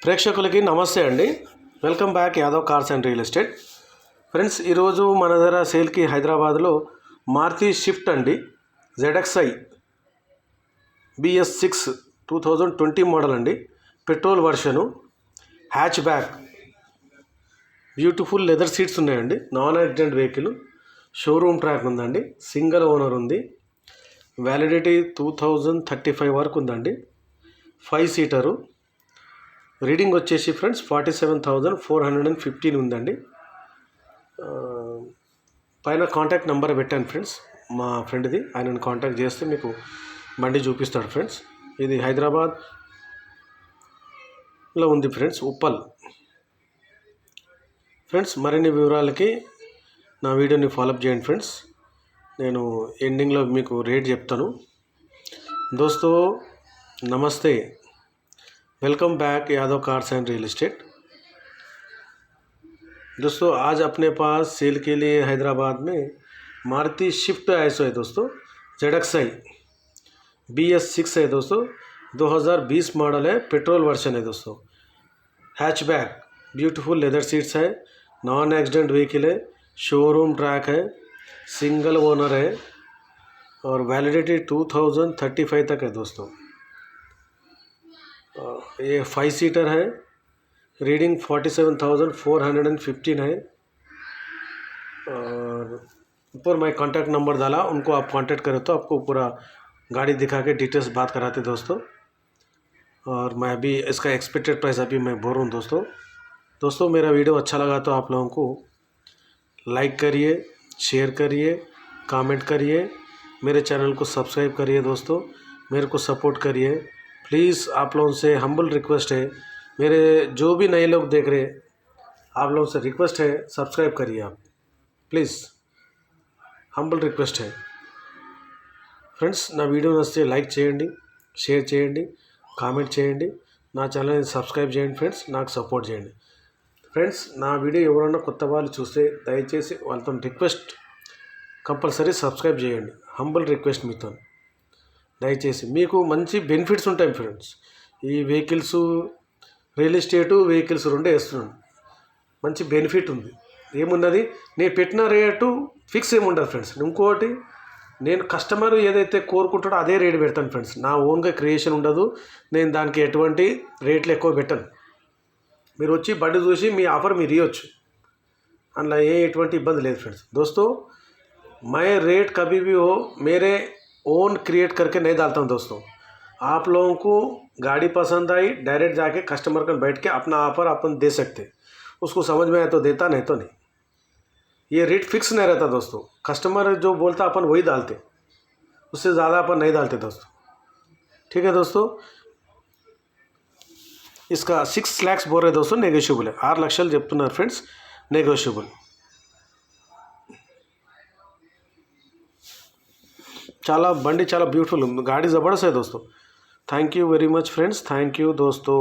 ప్రేక్షకులకి నమస్తే అండి. Welcome back Yadav cars and real estate. Friends, ఈరోజు మన దగ్గర సేల్కి హైదరాబాద్లో మారుతి షిఫ్ట్ అండి, ZXi BS6 2020 మోడల్ అండి, petrol version, hatchback, beautiful leather seats ఉన్నాయండి, non accident vehicle, showroom track ఉందండి, సింగిల్ ఓనర్ ఉంది, వ్యాలిడిటీ 2035 వరకు ఉందండి, 5 సీటరు. రీడింగ్ వచ్చేసి ఫ్రెండ్స్ 47,415 ఉందండి. పైన కాంటాక్ట్ నెంబర్ పెట్టాను ఫ్రెండ్స్, మా ఫ్రెండ్ది. ఆయనను కాంటాక్ట్ చేస్తే మీకు బండి చూపిస్తాడు ఫ్రెండ్స్. ఇది హైదరాబాద్లో ఉంది ఫ్రెండ్స్, ఉప్పల్. ఫ్రెండ్స్, మరిన్ని వివరాలకి నా వీడియోని ఫాలోఅప్ చేయండి ఫ్రెండ్స్. నేను ఎండింగ్లో మీకు రేట్ చెప్తాను. దోस्तो नमस्ते, welcome back Yadav cars and real estate. दोस्तों, आज अपने पास सेल के लिए हैदराबाद में मारुति शिफ्ट आया है दोस्तों, ZXi BS6 है दोस्तों, 2020 मॉडल है, पेट्रोल वर्जन है दोस्तों, हैचबैक, ब्यूटीफुल लेदर सीट्स है, नॉन एक्सीडेंट व्हीकल है, शोरूम ट्रैक है, सिंगल ओनर है और वैलिडिटी 2035 तक है दोस्तों। ये 5 सीटर है, रीडिंग 47,415 है। और ऊपर मैं कांटेक्ट नंबर डाला, उनको आप कांटेक्ट करें तो आपको पूरा गाड़ी दिखा के डिटेल्स बात कराते दोस्तों। और मैं अभी इसका एक्सपेक्टेड प्राइस अभी मैं बोल रहा हूँ दोस्तों। मेरा वीडियो अच्छा लगा तो आप लोगों को लाइक करिए, शेयर करिए, कमेंट करिए, मेरे चैनल को सब्सक्राइब करिए दोस्तों, मेरे को सपोर्ट करिए प्लीज़। आप लोगों से हम्बल रिक्वेस्ट है, मेरे जो भी नए लोग देख रहे हैं, आप लोगों से रिक्वेस्ट है, सब्सक्राइब करिए आप प्लीज़, हम्बल रिक्वेस्ट है ఫ్రెండ్స్. నా వీడియో నచ్చితే లైక్ చేయండి, షేర్ చేయండి, కామెంట్ చేయండి, నా ఛానల్ని సబ్స్క్రైబ్ చేయండి ఫ్రెండ్స్, నాకు సపోర్ట్ చేయండి ఫ్రెండ్స్. నా వీడియో ఎవరైనా కొత్త వాళ్ళు చూస్తే దయచేసి వాళ్ళతో రిక్వెస్ట్, కంపల్సరీ సబ్స్క్రైబ్ చేయండి, హంబల్ రిక్వెస్ట్ మీతో. దయచేసి మీకు మంచి బెనిఫిట్స్ ఉంటాయి ఫ్రెండ్స్. ఈ వెహికల్స్, రియల్ ఎస్టేటు వెహికల్స్ రెండే వేస్తున్నాను, మంచి బెనిఫిట్ ఉంది. ఏమున్నది, నేను పెట్టిన రేటు ఫిక్స్ ఏముండదు ఫ్రెండ్స్. ఇంకోటి, నేను కస్టమర్ ఏదైతే కోరుకుంటాడో అదే రేటు పెడతాను ఫ్రెండ్స్. నా ఓన్గా క్రియేషన్ ఉండదు, నేను దానికి ఎటువంటి రేట్లు ఎక్కువ పెట్టను. మీరు వచ్చి బండి చూసి మీ ఆఫర్ మీరు ఇవ్వచ్చు, అందులో ఎటువంటి ఇబ్బంది లేదు ఫ్రెండ్స్. दोस्तों, मैं रेट कभी भी हो मेरे ओन क्रिएट करके नहीं डालता हूँ दोस्तों। आप लोगों को गाड़ी पसंद आई, डायरेक्ट जाके कस्टमर का बैठ के अपना ऑफर अपन दे सकते, उसको समझ में आए तो देता, नहीं तो नहीं। ये रेट फिक्स नहीं रहता दोस्तों, कस्टमर जो बोलता अपन वही डालते, उससे ज़्यादा अपन नहीं डालते दोस्तों, ठीक है दोस्तों। इसका 6 lakhs बोल रहे दोस्तों, नेगोशियबल है, 6 లక్షలు చెప్తున్నారు ఫ్రెండ్స్, नेगोशियबल। చాలా బండి చాలా బ్యూటిఫుల్ ఉంది, गाड़ी ज़बरदस्त है दोस्तों। Thank you very much friends, thank you दोस्तों।